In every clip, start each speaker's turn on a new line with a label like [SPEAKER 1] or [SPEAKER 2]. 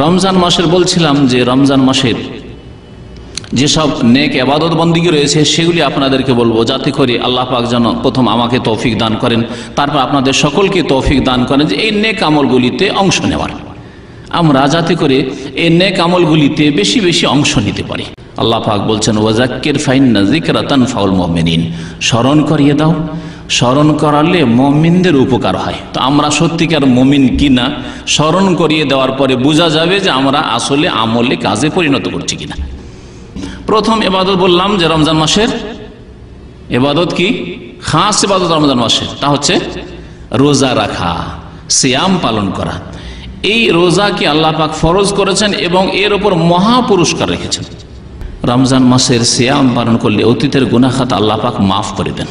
[SPEAKER 1] রমজান মাসের বলছিলাম যে রমজান মাসের যেসব নেক ইবাদত বন্দেগী রয়েছে সেগুলি আপনাদেরকে বলবো, যাতে করে আল্লাহ পাক যেন প্রথম আমাকে তৌফিক দান করেন, তারপর আপনাদের সকলকে তৌফিক দান করেন যে এই নেক আমলগুলিতে অংশ নেওয়ার, আমরা যাতে করে এই নেক আমলগুলিতে বেশি বেশি অংশ নিতে পারি। আল্লাহ পাক বলছেন ওয়াজাক্কির ফাইন্না যিকরা তানফাউল মুমিনিন, স্মরণ করিয়ে দাও, স্মরণ করালে মুমিনদের উপকার হয়। তো আমরা সত্যিকার মুমিন কিনা স্মরণ করিয়ে দেওয়ার পরে বোঝা যাবে যে আমরা আসলে আমলে কাজে পরিণত করছি কিনা। প্রথম ইবাদত বললাম যে রমজান মাসের ইবাদত কি, খাস ইবাদত রমজান মাসের, তা হচ্ছে রোজা রাখা, সিয়াম পালন করা। এই রোজাকে আল্লাহ পাক ফরজ করেছেন এবং এর উপর মহা পুরস্কার রেখেছেন। রমজান মাসের সিয়াম পালন করলে অতীতের গুনাহ খাতা আল্লাহ পাক মাফ করে দেন।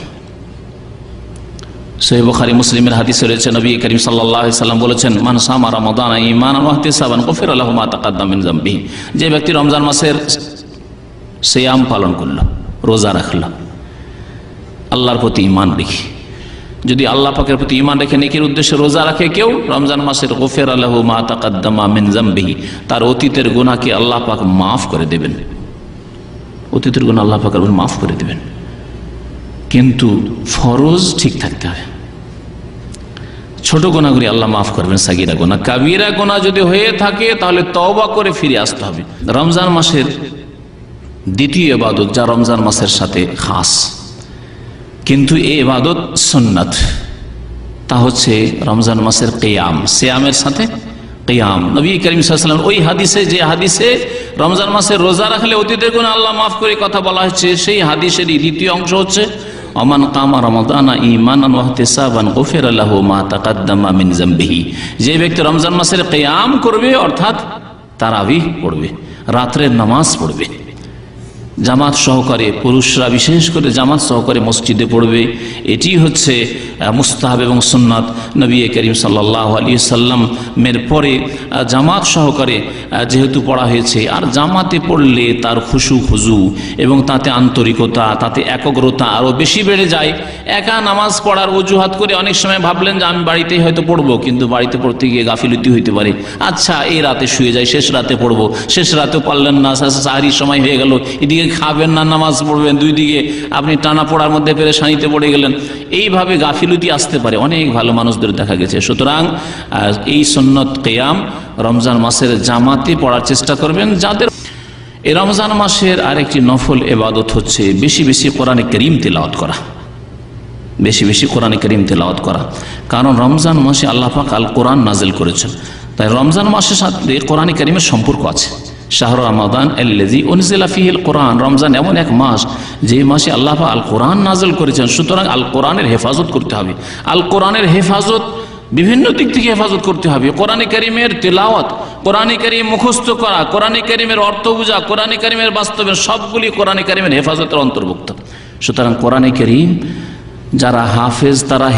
[SPEAKER 1] সহিহ বুখারী মুসলিমের হাদিসে রয়েছে, নবী করিম সাল্লাল্লাহু আলাইহি সাল্লাম বলেছেন, মান সামা রমাদান ঈমানান ওয়া ইহতিসাবান গুফিরা লাহু মা তাকাদ্দামা মিন যামবিহি। যে ব্যক্তি রমজান মাসের সিয়াম পালন করল, রোজা রাখল আল্লাহর প্রতি ঈমান রেখে, যদি আল্লাহ পাকের প্রতি ঈমান রেখে নেকির উদ্দেশ্যে রোজা রাখে কেউ, রমজান মাসের গুফিরা লাহু মা তাকাদ্দামা মিন যামবিহি, তার অতীতের গুনাহকে আল্লাহ পাক মাফ করে দেবেন। অতীতের গুনাহ আল্লাহ পাক মাফ করে দেবেন, কিন্তু ফরজ ঠিক থাকতে হবে। ছোট গুনাহগুলি আল্লাহ মাফ করবেন, সাগীরা গুনাহ, কাবীরা গুনাহ যদি হয়ে থাকে তাহলে তওবা করে ফিরে আসতে হবে। রমজান মাসের দ্বিতীয় ইবাদত যা রমজান মাসের সাথে খাস, কিন্তু এই ইবাদত সুন্নাত, তা হচ্ছে রমজান মাসের কিয়াম, সিয়ামের সাথে কিয়াম। নবী করিম সাল্লাল্লাহু আলাইহি ওয়াসাল্লাম ওই হাদিসে, যে হাদিসে রমজান মাসের রোজা রাখলে অতীতের গুনাহ আল্লাহ মাফ করে কথা বলা হচ্ছে, সেই হাদিসের দ্বিতীয় অংশ হচ্ছে ওমান কামা রমাদানা ঈমানান ওয়া ইহতিসাবান গুফিরা লাহু মা তাকাদ্দামা মিন যামবিহি। যে ব্যক্তি রমজান মাসের কিয়াম করবে, অর্থাৎ তারাবিহ পড়বে, রাতের নামাজ পড়বে, জামাত সহকারে, পুরুষরা বিশেষ করে জামাত সহকারে মসজিদে পড়বে, এটি হচ্ছে মুস্তাহাব এবং সুন্নাত। নবী করিম সাল্লাল্লাহু আলাইহি সাল্লামের পরে জামাত সহকারে যেহেতু পড়া হয়েছে, আর জামাতে পড়লে তার খুশু খুজু এবং তাতে আন্তরিকতা, তাতে একাগ্রতা আরও বেশি বেড়ে যায়। একা নামাজ পড়ার অজুহাত করে অনেক সময় ভাবলেন যে আমি বাড়িতেই হয়তো পড়বো, কিন্তু বাড়িতে পড়তে গিয়ে গাফিলতি হইতে পারে, আচ্ছা এই রাতে শুয়ে যাই, শেষ রাতে পড়বো, শেষ রাতেও পারলেন না, সাহরির সময় হয়ে গেল, এদিকে খাবেন না, নামাজ পড়বেন, দুই দিকে আপনি টানা পড়ার মধ্যে পেরেশানিতে পড়ে গেলেন, এইভাবে গাফিলতি আসতে পারে, অনেক ভালো মানুষদের দেখা গেছে। সুতরাং এই সুন্নত কিয়াম রমজান মাসের জামাতে পড়ার চেষ্টা করবেন। যাদের এই রমজান মাসের আরেকটি নফল ইবাদত হচ্ছে বেশি বেশি কোরআনে কারীম তিলাওয়াত করা, বেশি বেশি কোরআনে কারীম তিলাওয়াত করা, কারণ রমজান মাসে আল্লাহ পাক আল কোরআন নাজিল করেছেন। তাই রমজান মাসের সাথে কোরআনে কারীমের সম্পর্ক আছে। শাহরু রমাদান আল্লাযী উনজিলা ফীহিল কোরআন, রমজান এমন এক মাস যে মাসে আল্লাহ পাক আল কোরআন নাজিল করেছেন। সুতরাং আল কোরআনের হেফাজত করতে হবে। আল কোরআনের হেফাজত বিভিন্ন দিক থেকে হেফাজত করতে হবে। কোরআনে কারীমের তেলাওয়াত, কোরআনে কারীম মুখস্থ করা, কোরআনে কারীমের অর্থ বোঝা, কোরআনে কারীমের বাস্তবায়ন, সবগুলি কোরআনে কারীমের হেফাজতের অন্তর্ভুক্ত। সুতরাং কোরআনে কারীম যারা হাফেজ তারা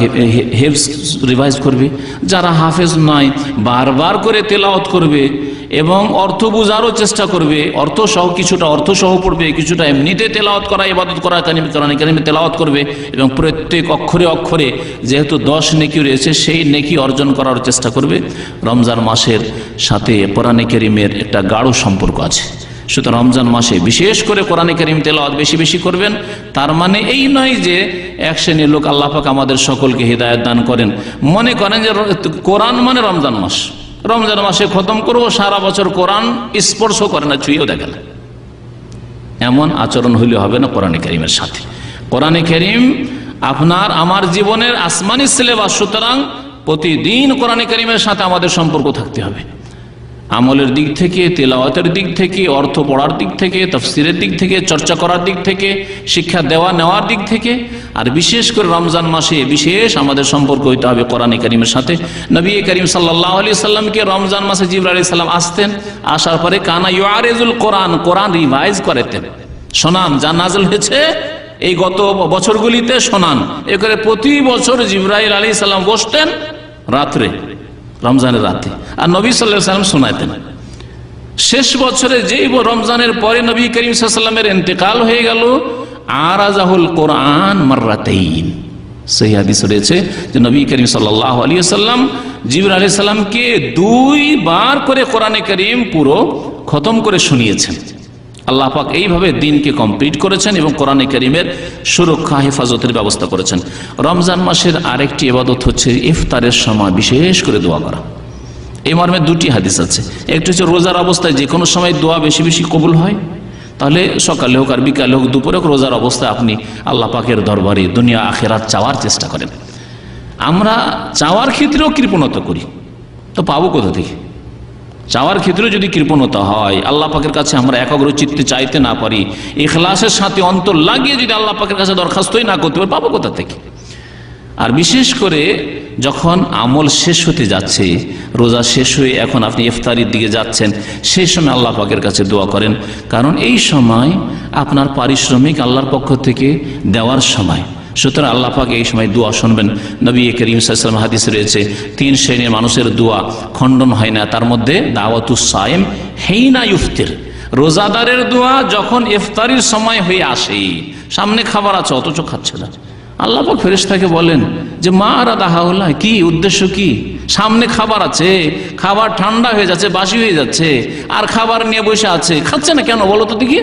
[SPEAKER 1] হেফজ রিভাইজ করবে, যারা হাফেজ নয় বারবার করে তেলাওয়াত করবে এবং অর্থ বোঝারও চেষ্টা করবে, অর্থ সহ কিছুটা অর্থ সহ পড়বে, কিছুটা এমনিতে তেলাওয়াত করা, ইবাদত করা, কোরআনে কারীমে তেলাওয়াত করবে এবং প্রত্যেক অক্ষরে অক্ষরে যেহেতু 10 নেকি রয়েছে সেই নেকি অর্জন করার চেষ্টা করবে। রমজান মাসের সাথে কোরআনে কারীমের একটা গাঢ় সম্পর্ক আছে। সুতরাং রমজান মাসে বিশেষ করে কোরআনে কারীম তেলাওয়াত বেশি বেশি করবেন। তার মানে এই নয় যে এক শ্রেণীর লোক, আল্লাহ পাক আমাদের সকলকে হিদায়াত দান করেন, মনে করেন যে কোরআন মানে রমজান মাস, রমজান মাসে খতম করবো, সারা বছর কোরআন স্পর্শ করে না, ছুঁয়েও দেখে না। এমন আচরণ হইলে হবে না কোরআনে কারীমের সাথে। কোরআনে কারীম আপনার আমার জীবনের আসমানি সিলেবাস, সুতরাং প্রতিদিন কোরআনে কারীমের সাথে আমাদের সম্পর্ক থাকতে হবে। আমলের দিক থেকে, তেলাওয়াতের দিক থেকে, অর্থ পড়ার দিক থেকে, তাফসীরের দিক থেকে, চর্চা করার দিক থেকে, শিক্ষা দেওয়া নেওয়ার দিক থেকে, আর বিশেষ করে রমজান মাসে বিশেষ আমাদের সম্পর্ক হইতে হবে কোরআনে কারীমের সাথে। নবী করিম সাল্লাল্লাহু আলাইহি সাল্লামকে রমজান মাসে জিবরাইল আলাইহিস সালাম আসতেন, আসার পরে কানা ইউআরিজুল কোরআন, কোরআন রিভাইজ করাতেন, শোনান যা নাযিল হয়েছে এই গত বছরগুলিতে শোনান। এ করে প্রতি বছর জিবরাইল আলাইহিস সালাম বসতেন রাত্রে, রমজানের রাতে, আর নবী সাল্লাল্লাহু আলাইহি ওয়াসাল্লাম শোনাতেন। শেষ বছরে যেই রমজানের পরে নবী করিম সাল্লাল্লাহু আলাইহি ওয়াসাল্লামের ইন্তেকাল হয়ে গেল, আরাজাহুল কোরআন মাররাতাইন, সহিহ হাদিস রয়েছে যে নবী করিম সাল্লাল্লাহু আলাইহি ওয়াসাল্লাম জিবরাইল আলাইহিস সালামকে 2 বার করে কোরআনে কারীম পুরো খতম করে শুনিয়েছেন। আল্লাহ পাক এইভাবে দিনকে কমপ্লিট করেছেন এবং কোরআনে কারীমের সুরক্ষা হেফাজতের ব্যবস্থা করেছেন। রমজান মাসের আরেকটি ইবাদত হচ্ছে ইফতারের সময় বিশেষ করে দোয়া করা। এই মর্মে 2টি হাদিস আছে। একটি হচ্ছে রোজার অবস্থায় যে কোনো সময় দোয়া বেশি বেশি কবুল হয়, তাহলে সকালে হোক আর বিকালে হোক দুপুরে হোক রোজার অবস্থায় আপনি আল্লাহ পাকের দরবারে দুনিয়া আখিরাত চাওয়ার চেষ্টা করেন। আমরা চাওয়ার ক্ষেত্রেও কৃপণতা করি, তো পাবো কোথা থেকে? চাওয়ার ক্ষেত্রেও যদি কৃপণতা হয়, আল্লাহ পাকের কাছে আমরা একাগ্র চিত্তে চাইতে না পারি, ইখলাসের সাথে অন্তর লাগিয়ে যদি আল্লাহ পাকের কাছে দরখাস্তই না করতে পারি, পাবো কোথা থেকে? আর বিশেষ করে যখন আমল শেষ হতে যাচ্ছে, রোজা শেষ হয়ে এখন আপনি ইফতারির দিকে যাচ্ছেন, সেই সময় আল্লাহ পাকের কাছে দোয়া করেন, কারণ এই সময় আপনার পারিশ্রমিক আল্লাহর পক্ষ থেকে দেওয়ার সময়। সুতরাং আল্লাহ পাক এই সময় দোয়া শুনবেন। নবী করিম সাল্লাল্লাহু আলাইহি ওয়াসাল্লাম হাদিসে রয়েছে 3 শ্রেণীর মানুষের দোয়া খণ্ডন হয় না, তার মধ্যে দাওয়াতুস সায়েম হিনা ইফতির, রোজাদারের দোয়া যখন ইফতারির সময় হয়ে আসে, সামনে খাবার আছে অথচ খাচ্ছে না, আল্লাহ পাক ফেরেশতাকে বলেন যে মা আরাদা হাউলা, কি উদ্দেশ্য, কি? সামনে খাবার আছে, খাবার ঠান্ডা হয়ে যাচ্ছে, বাসি হয়ে যাচ্ছে, আর খাবার নিয়ে বসে আছে, খাচ্ছে না কেন বলো তো দেখি?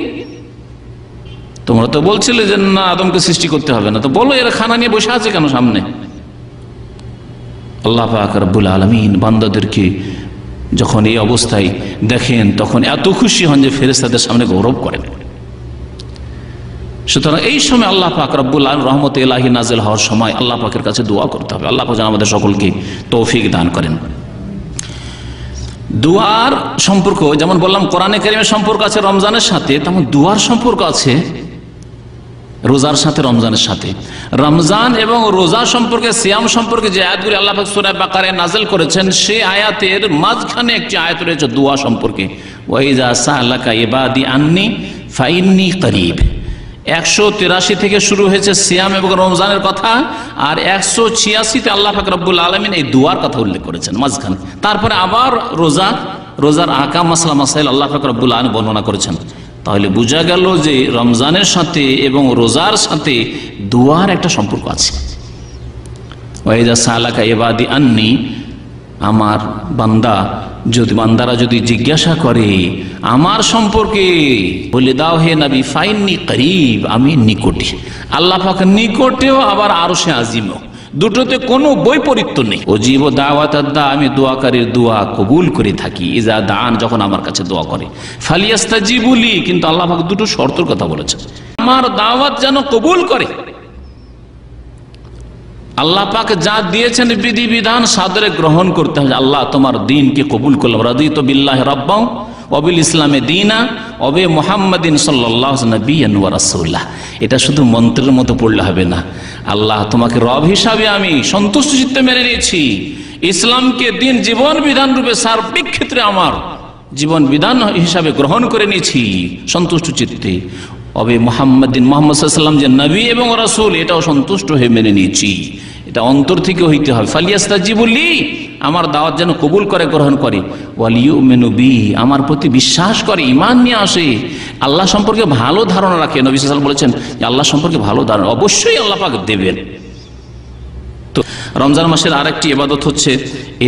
[SPEAKER 1] তোমরা তো বলছিলে যে না আদমকে সৃষ্টি করতে হবে না, তো বলো এরা খানা নিয়ে বসে আছে কেন সামনে? আল্লাহ পাক রব্বুল আলামিন বান্দাদেরকে যখন এই অবস্থায় দেখেন তখন এত খুশি হন যে ফেরেশতাদের সামনে গৌরব করেন। সুতরাং এই সময় আল্লাহ পাক রব্বুল আলামিন রহমতে ইলাহি নাজিল হওয়ার সময় আল্লাহ পাকের কাছে দোয়া করতে হবে। আল্লাহ পাক যেন আমাদের সকলকে তৌফিক দান করেন। দুয়ার সম্পর্ক যেমন বললাম কোরআনে কারীমের সম্পর্ক আছে রমজানের সাথে, তেমন দুয়ার সম্পর্ক আছে রোজার সাথে, রমজানের সাথে। রমজান এবং রোজা সম্পর্কে, সিয়াম সম্পর্কে যে আয়াতগুলি আল্লাহ পাক সূরা বাকারায় নাযিল করেছেন, সেই আয়াতের মাঝখানে একটি আয়াত রয়েছে দোয়া সম্পর্কে, ওয়া ইযা সাআলাকা ইবাদি আন্নী ফাইন্নী করিব। 183 থেকে শুরু হয়েছে সিয়াম এবং রমজানের কথা, আর 186তে আল্লাহ পাক রব্বুল আলামিন এই দুয়ার কথা উল্লেখ করেছেন মাঝখানে। তারপরে আবার রোজার আহকাম মাসলা মাসাইল আল্লাহ পাক রব্বুল আলামিন বর্ণনা করেছেন। তাহলে বোঝা গেল যে রমজানের সাথে এবং রোজার সাথে দুয়ার একটা সম্পর্ক আছে। ওয়া ইযা সাআলাকা ইবাদি আন্নী, আমার বান্দারা যদি জিজ্ঞাসা করে আমার সম্পর্কে, বলে দাও হে নবী ফাইন্নী করিব, আমি নিকটে। আল্লাহ পাক নিকটেও আবার আরশে আজিমও, দুটোতে কোনো বৈপরীত্য নেই। ও জীব দাওয়াতাদ্দা, আমি দোয়াকারীর দোয়া কবুল করে থাকি। ইজা দান, যখন আমার কাছে দোয়া করে। ফালিয়াস্তাজিবুলি, কিন্তু আল্লাহ পাক দুটো শর্তের কথা বলেছেন, আমার দাওয়াত যেন কবুল করে। আল্লাহ পাক যা দিয়েছেন বিধিবিধান সাদরে গ্রহণ করতে হবে। আল্লাহ তোমার দিনকে কবুল করলাম, রাদিতু বিল্লাহি রাব্বাও ওয়া বিল ইসলামে দীনা ওয়া বি মুহাম্মাদিন সাল্লাল্লাহু আলাইহি নাবিয়্যান ওয়া রাসূলা। এটা শুধু মন্ত্রের মতো পড়লে হবে না। আল্লাহ তোমাকে রব হিসাবে আমি সন্তুষ্ট চিত্তে মেনে নিয়েছি, ইসলামকে দিন জীবন বিধান রূপে সার্বিক ক্ষেত্রে আমার জীবন বিধান হিসাবে গ্রহণ করে নিয়েছি সন্তুষ্ট চিত্তে। অবে মুহাম্মাদিন, মুহাম্মদ সাল্লাল্লাহু আলাইহি ওয়াসাল্লাম যে নবী এবং রাসূল, এটাও সন্তুষ্ট হয়ে মেনে নিয়েছি। এটা অন্তর থেকে হইতে হবে। ফালিয়াস্তাজিবুলি, আমার দাওয়াত যেন কবুল করে, গ্রহণ করে। ওয়ালিউমিনু বি, আমার প্রতি বিশ্বাস করে, ঈমান নিয়ে আসে, আল্লাহ সম্পর্কে ভালো ধারণা রাখে। নবী সাল্লাল্লাহু আলাইহি ওয়াসাল্লাম বলেছেন যে আল্লাহ সম্পর্কে ভালো ধারণা অবশ্যই আল্লাহ পাক দেবেন। তো রমজান মাসের আরেকটি ইবাদত হচ্ছে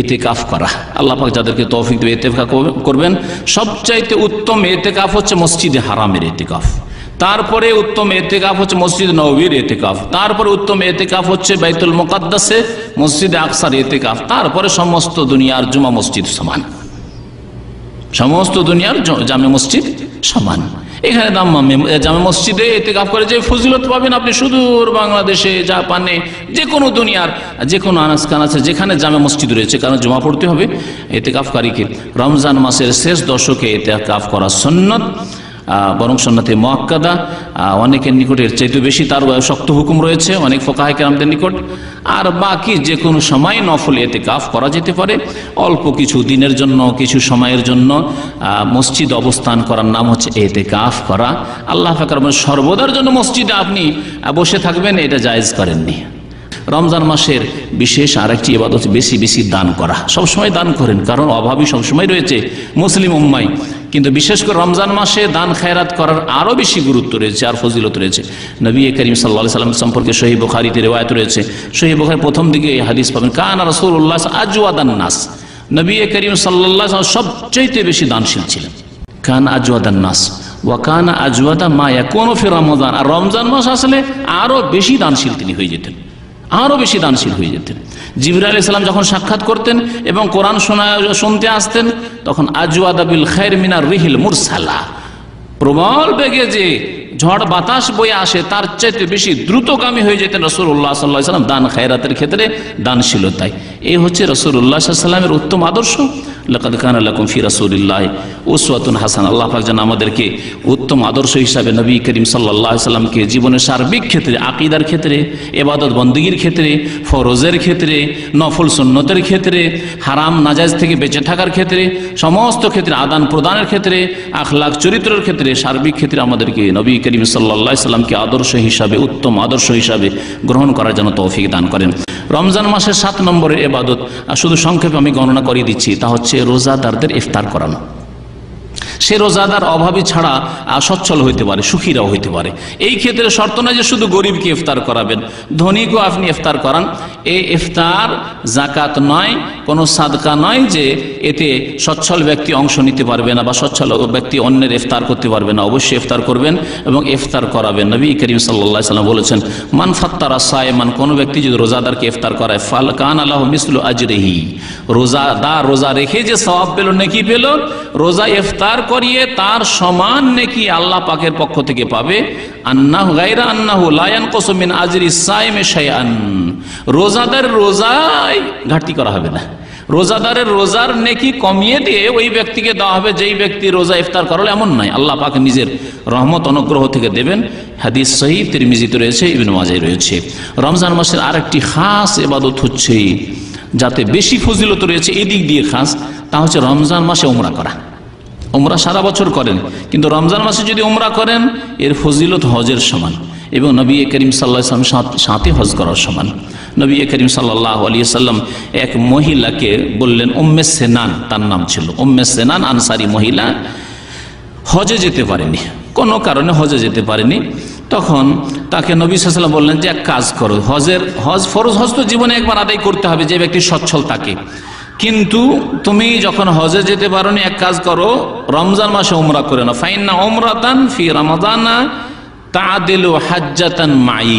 [SPEAKER 1] ইতিকাফ করা। আল্লাহ পাক যাদেরকে তৌফিক দেবে ইতিকাফ করবেন। সবচাইতে উত্তম ইতিকাফ হচ্ছে মসজিদে হারামের ইতিকাফ, তারপরে উত্তম ইতিকাফ হচ্ছে মসজিদ নববীর ইতিকাফ, তারপরে উত্তম ইতিকাফ হচ্ছে বাইতুল মুকাদ্দাসে মসজিদে আকসার ইতিকাফ, তারপরে সমস্ত দুনিয়ার জুমা মসজিদ সমান, সমস্ত দুনিয়ার জামে মসজিদ সমান। এখানে জামে মসজিদে ইতিকাফ করে যে ফজিলত পাবেন আপনি সুদূর বাংলাদেশে, জাপানে, যে কোনো দুনিয়ার যে কোনো আনাচকান আছে যেখানে জামে মসজিদ রয়েছে, কারণ জমা পড়তে হবে ইতিকাফকারীকে। রমজান মাসের শেষ দশকে ইতিকাফ করা সুন্নাত, বরং সুন্নতে মুআক্কাদা। অনেকের নিকটের চাইতে বেশি তার শক্ত হুকুম রয়েছে অনেক ফুকাহায়ে কেরামদের নিকট। আর বাকি যে কোনো সময় নফল ইতিকাফ করা যেতে পারে। অল্প কিছু দিনের জন্য, কিছু সময়ের জন্য মসজিদ অবস্থান করার নাম হচ্ছে ইতিকাফ করা। আল্লাহ পাক সর্বদার জন্য মসজিদে আপনি বসে থাকবেন, এটা জায়েজ করেননি। রমজান মাসের বিশেষ আরেকটি ইবাদত বেশি বেশি দান করা। সবসময় দান করেন, কারণ অভাবী সবসময় রয়েছে মুসলিম উম্মায়, কিন্তু বিশেষ করে রমজান মাসে দান খায়রাত করার আরো বেশি গুরুত্ব রয়েছে আর ফজিলত রয়েছে। নবী করিম সাল্লাল্লাহু আলাইহি ওয়াসাল্লাম সম্পর্কে সহিহ বুখারীতে রিওয়ায়াত রয়েছে। সহিহ বুখারীর প্রথম দিকে এই হাদিস পাবেন, কানা রাসূলুল্লাহ আজওয়াদান নাস, নবী করিম সাল্লাল্লাহু আলাইহি ওয়াসাল্লাম সবচেয়ে বেশি দানশীল ছিলেন। কানা আজওয়াদান নাস ওয়া কানা আজওয়াদা মা ইয়াকুনু ফি রমাদান, আর রমজান মাস আসলে আরো বেশি দানশীল তিনি হয়ে যেতেন, আরো বেশি দানশীল হয়ে যেতেন। জিবরাইল আলাইহিস সালাম যখন সাক্ষাৎ করতেন এবং কোরআন শুনতে আসতেন, তখন আজওয়াদা বিল খায়র মিনার রিহিল মুরসালা, প্রবল বেগে যে ঝড় বাতাস বয়ে আসে তার চাইতে বেশি দ্রুতগামী হয়ে যেতেন রাসূলুল্লাহ সাল্লাল্লাহু আলাইহি ওয়াসাল্লাম দান খায়রাতের ক্ষেত্রে, দানশীলতায়। এই হচ্ছে রাসূলুল্লাহ সাল্লাল্লাহু আলাইহি ওয়াসাল্লামের উত্তম আদর্শ। লাকাদ কানা লাকুম ফি রাসূলিল্লাহি উসওয়াতুন হাসানাহ, আল্লাহ পাক যেন আমাদেরকে উত্তম আদর্শ হিসাবে নবী করিম সাল্লাল্লাহু আলাইহি ওয়াসাল্লামকে জীবনের সার্বিক ক্ষেত্রে, আকীদার ক্ষেত্রে, ইবাদত বন্দেগীর ক্ষেত্রে, ফরজের ক্ষেত্রে, নফল সুন্নতের ক্ষেত্রে, হারাম নাজায়েজ থেকে বেঁচে থাকার ক্ষেত্রে, সমস্ত ক্ষেত্রে, আদান প্রদানের ক্ষেত্রে, আখলাক চরিত্রের ক্ষেত্রে, সার্বিক ক্ষেত্রে আমাদেরকে নবী করিম সাল্লাল্লাহু আলাইহি ওয়াসাল্লামকে আদর্শ হিসাবে, উত্তম আদর্শ হিসাবে গ্রহণ করার জন্য তৌফিক দান করেন। রমজান মাসের 7 নম্বরের ইবাদত, শুধু সংক্ষেপে আমি গণনা করিয়ে দিচ্ছি, তা হচ্ছে রোজাদারদের ইফতার করানো। সে রোজাদার অভাবী ছাড়া সচ্ছল হইতে পারে, সুখীরাও হইতে পারে। এই ক্ষেত্রে শর্ত নয় যে শুধু গরিবকে ইফতার করাবেন, ধনীকেও আপনি ইফতার করান। এই ইফতার জাকাত নয়, কোনো সাদকা নয় যে এতে সচ্ছল ব্যক্তি অংশ নিতে পারবে না বা সচ্ছল ব্যক্তি অন্যের ইফতার করতে পারবে না। অবশ্যই ইফতার করবেন এবং ইফতার করাবেন। নবী করিম সাল্লাল্লাহু আলাইহি ওয়াসাল্লাম বলেছেন, মান ফাত্তারা সায়মান, কোনো ব্যক্তি যদি রোজাদারকে ইফতার করায়, ফাল কানা লাহু মিসলু আজরিহি, রোজাদার রোজা রেখে যে সওয়াব পেল, নেকি পেল, রোজা ইফতার করিয়ে তার সমান নেকি আল্লাহ পাকের পক্ষ থেকে পাবে। আন্নাহু গায়রা আন্নাহু লা ইয়ানকুসু মিন আজরি সাইমি শাইআন, রোজাদার রোজায় ঘাটতি করা হবে না, রোজাদারের রোজার নেকি কমিয়ে দিয়ে ওই ব্যক্তিকে দেওয়া হবে যেই ব্যক্তি রোজা ইফতার করলো, এমন নয়। আল্লাহ পাক নিজের রহমত অনুগ্রহ থেকে দেবেন। হাদিস সহিহ তিরমিজিতে রয়েছে, ইবনে মাজায় রয়েছে। রমজান মাসের আরেকটি খাস ইবাদত হচ্ছে, যাতে বেশি ফজিলত রয়েছে এদিক দিয়ে খাস, তা হচ্ছে রমজান মাসে উমরা করা। উমরা সারা বছর করেন, কিন্তু রমজান মাসে যদি উমরা করেন এর ফজিলত হজের সমান, এবং নবী করিম সাল্লাল্লাহু আলাইহি ওয়াসাল্লাম সাথে হজ করার সমান। নবী করিম সাল্লাল্লাহু আলাইহি ওয়াসাল্লাম এক মহিলাকে বললেন, উম্মে সেনান তার নাম ছিল, উম্মে সেনান আনসারী মহিলা, হজে যেতে পারেনি, কোনো কারণে হজে যেতে পারেনি। তখন তাকে নবী সাল্লাল্লাহু আলাইহি ওয়াসাল্লাম বললেন যে এক কাজ করো, হজ ফরজ হজ তো জীবনে একবার আদায় করতে হবে যে ব্যক্তি সচ্ছল থাকে, কিন্তু তুমি যখন হজে যেতে পারোনি, এক কাজ করো, রমজান মাসে উমরা করে নাও। ফাইন্না উমরাতান ফি রমাদানা তাআদিলু হাজ্জাতান মাই,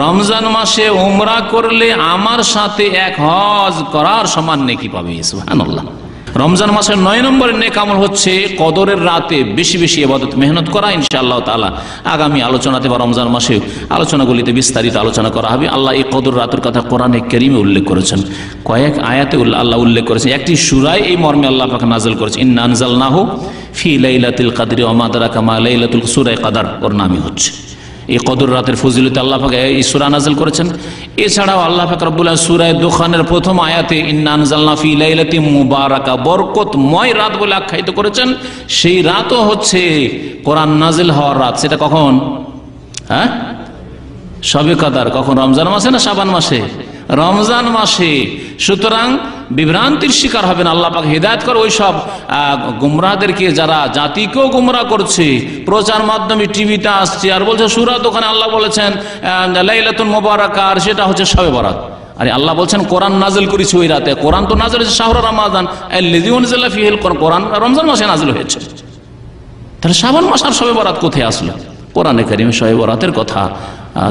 [SPEAKER 1] রমজান মাসে উমরা করলে আমার সাথে এক হজ করার সমান নেকি পাবে। সুবহানাল্লাহ। রমজান মাসের 9 নম্বরের নেক আমল হচ্ছে কদরের রাতে বেশি বেশি ইবাদত মেহনত করা। ইনশাআল্লাহ তাআলা আগামী আলোচনাতে বা রমজান মাসে আলোচনাগুলিতে বিস্তারিত আলোচনা করা হবে। আল্লাহ এই কদর রাতের কথা কোরআনে কারীমে উল্লেখ করেছেন, কয়েক আয়াতে আল্লাহ উল্লেখ করেছেন। একটি সূরায় এই মর্মে আল্লাহ পাক নাযিল করেছেন, ইন্না আনজালনাহু ফি লাইলাতিল কদরি ওয়া মা আদরাকা মা লাইলাতুল সূরা কদর, ওর নামই হচ্ছে। এই কদর রাতের ফজিলতে আল্লাহ পাক এই সূরা নাযিল করেছেন। এছাড়াও আল্লাহ পাক রব্বুল আলামিন সূরা দুখানের প্রথম আয়াতে ইন্না আনজালনা ফি লাইলাতিন মুবারাকা, বরকতময় রাত বলে আখ্যায়িত করেছেন। সেই রাতও হচ্ছে কোরআন নাযিল হওয়ার রাত। সেটা কখন? শবে কদর। কখন? রমজান মাসে না শাবান মাসে? রমজান মাসে। সুতরাং বিভ্রান্তির শিকার হবেন। আল্লাহ পাক হিদায়াত করে ওই সব গুমরাহদেরকে, যারা জাতিকেও গুমরাহ করছে, প্রচার মাধ্যমে টিভিতে আসছে আর বলছে সূরা দোকানে আল্লাহ বলেছেন লাইলাতুল মুবারাকা, আর সেটা হচ্ছে শবে বরাত। আরে আল্লাহ বলছেন কোরআন নাযিল করেছি ওই রাতে। কোরআন তো নাযিল হয়েছে শাহরু রমাদান আল্লাযী উনজিলা ফীহিল কোরআন, কোরআন রমজান মাসে নাযিল হয়েছে। তাহলে শাবান মাস আর শবে বরাত কোথায় আসলো? কোরআনে কারীমে শবে বরাতের কথা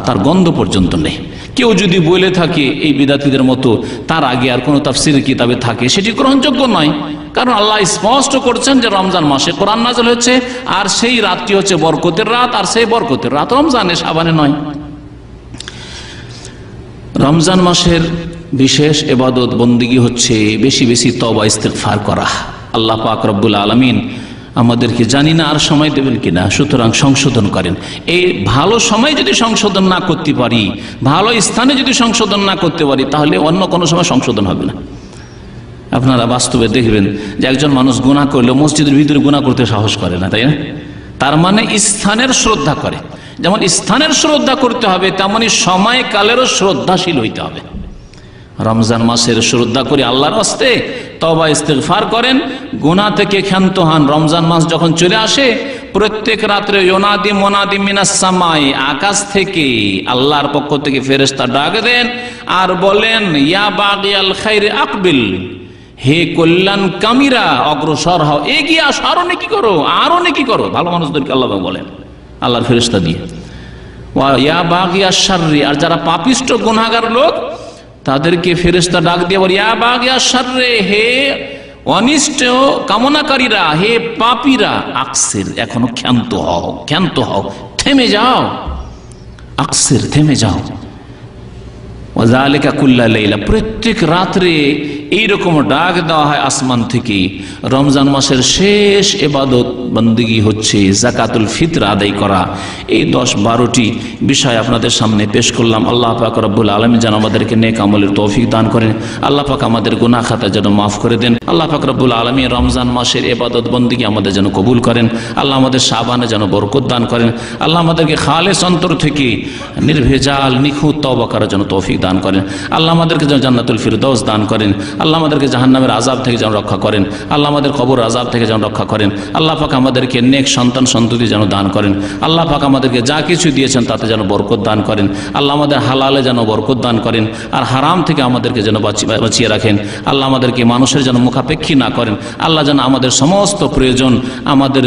[SPEAKER 1] তার গন্ধ পর্যন্ত নেই। কেউ যদি বলে থাকে এই বিদাতীদের মতো তার আগে আর কোনো তাফসীরের কিতাবে থাকে, সেটি গ্রহণযোগ্য নয়। কারণ আল্লাহ স্পষ্ট করছেন যে রমজান মাসে কোরআন নাযিল হয়েছে, আর সেই রাতটি হচ্ছে বরকতের রাত, আর সেই বরকতের রাত রমজানে, শাবানে নয়। রমজান মাসের বিশেষ ইবাদত বন্দেগী হচ্ছে বেশি বেশি তওবা ইস্তেগফার করা। আল্লাহ পাক রব্বুল আলামিন আমাদেরকে জানি না আর সময় দেবেন কিনা, সুতরাং সংশোধন করেন। এই ভালো সময় যদি সংশোধন না করতে পারি, ভালো স্থানে যদি সংশোধন না করতে পারি, তাহলে অন্য কোনো সময় সংশোধন হবে না। আপনারা বাস্তবে দেখবেন যে একজন মানুষ গুনাহ করলে মসজিদের ভিতরে গুনাহ করতে সাহস করে না, তাই না? তার মানে স্থানের শ্রদ্ধা করে। যেমন স্থানের শ্রদ্ধা করতে হবে, তেমনি সময়কালেরও শ্রদ্ধাশীল হইতে হবে। রমজান মাসের শ্রদ্ধা করে আল্লাহর হস্তে তওবা ইস্তিগফার করেন, গুনাহ থেকে ক্ষান্ত হন। রমজান মাস যখন চলে আসে প্রত্যেক রাত্রে ইউনাদি মুনাদি মিনাস সামাই, আকাশ থেকে আল্লাহর পক্ষ থেকে ফেরেশতা ডাক দেন আর বলেন, ইয়া বাগিয়াল খাইর আকবিল, হে কল্যাণ কামীরা অগ্রসর হও, এগিয়ে আসো, আরো নেকি করো, আরো নেকি করো। ভালো মানুষদেরকে আল্লাহ বলেন আল্লাহর ফেরেশতা দিয়ে। ওয়া ইয়া বাগিয়াশ শাররি, আর যারা পাপিষ্ট গুনাহগার লোক তাদেরকে ফেরেশতা ডাক দিয়ে বলে, ইয়া বাগিয়াশ শাররি, হে অনিষ্ট কামনাকারীরা, হে পাপীরা, আকসির, এখনো ক্ষান্ত হও, ক্ষান্ত হও, থেমে যাও, আকসির, থেমে যাও। ওয়াযালিকা কুল্লা লাইলা, প্রত্যেক রাত্রে এইরকম ডাক দেওয়া হয় আসমান থেকে। রমজান মাসের শেষ ইবাদত বন্দেগী হচ্ছে যাকাতুল ফিতর আদায় করা। এই 10-12টি বিষয় আপনাদের সামনে পেশ করলাম। আল্লাহ পাক রব্বুল আলামিন যেন আমাদেরকে নেক আমলের তৌফিক দান করেন। আল্লাহ পাক আমাদের গুনাহ খাতা যেন মাফ করে দেন। আল্লাহ পাক রব্বুল আলামিন রমজান মাসের ইবাদত বন্দেগী আমাদের যেন কবুল করেন। আল্লাহ আমাদের শাবানে যেন বরকত দান করেন। আল্লাহ আমাদেরকে খালেস অন্তর থেকে নির্ভেজাল নিখুঁত তওবা করার জন্য তৌফিক দান করেন। আল্লাহ আমাদেরকে যেন জান্নাতুল ফিরদাউস দান করেন। আল্লাহ আমাদেরকে জাহান্নামের আযাব থেকে যেন রক্ষা করেন। আল্লাহ আমাদের কবর আযাব থেকে যেন রক্ষা করেন। আল্লাহ পাক আমাদেরকে নেক সন্তান সন্ততি যেন দান করেন। আল্লাহ পাক আমাদেরকে যা কিছু দিয়েছেন তাতে যেন বরকত দান করেন। আল্লাহ আমাদের হালালে যেন বরকত দান করেন, আর হারাম থেকে আমাদেরকে যেন বাঁচিয়ে রাখেন। আল্লাহ আমাদেরকে মানুষের যেন মুখাপেক্ষী না করেন। আল্লাহ যেন আমাদের সমস্ত প্রয়োজন, আমাদের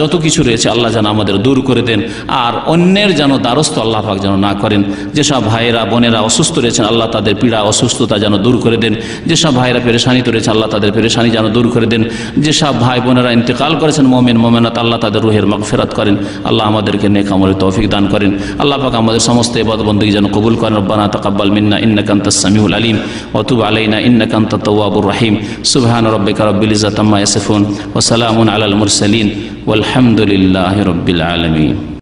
[SPEAKER 1] যত কিছু রয়েছে আল্লাহ যেন আমাদের দূর করে দেন, আর অন্যের যেন দ্বারস্থ আল্লাহ পাক যেন না করেন। যেসব ভাইয়েরা বোনেরা অসুস্থ রয়েছেন আল্লাহ তাদের পীড়া অসুস্থতা যেন দূর করে দেন। যেসব ভাইয়েরা পেরেশানিতে রয়েছে আল্লাহ তাদের পেরেশানি যেন দূর করে দেন। যেসব ভাই বোনেরা ইন্তেকাল করেছেন মুমিন মুমিনাত, আল্লাহ তাদের রুহের মাগফিরাত করেন। আল্লাহ আমাদেরকে নেক আমলের তৌফিক দান করেন। আল্লাহ পাক আমাদের সমস্ত ইবাদত বন্দেগী যেন কবুল করেন। রব্বানা তাকাব্বাল মিন্না ইন্নাকা আনতাস সামিউল আলিম ওয়া তুব আলাইনা ইন্নাকা আনতাত তাওয়াবুর রহিম। সুবহানা রাব্বিকা রাব্বিল ইজ্জাতি আম্মা ইয়াসিফুন ওয়া সালামুন আলাল মুরসালিন ওয়ালহামদুলিল্লাহি রাব্বিল আলামিন।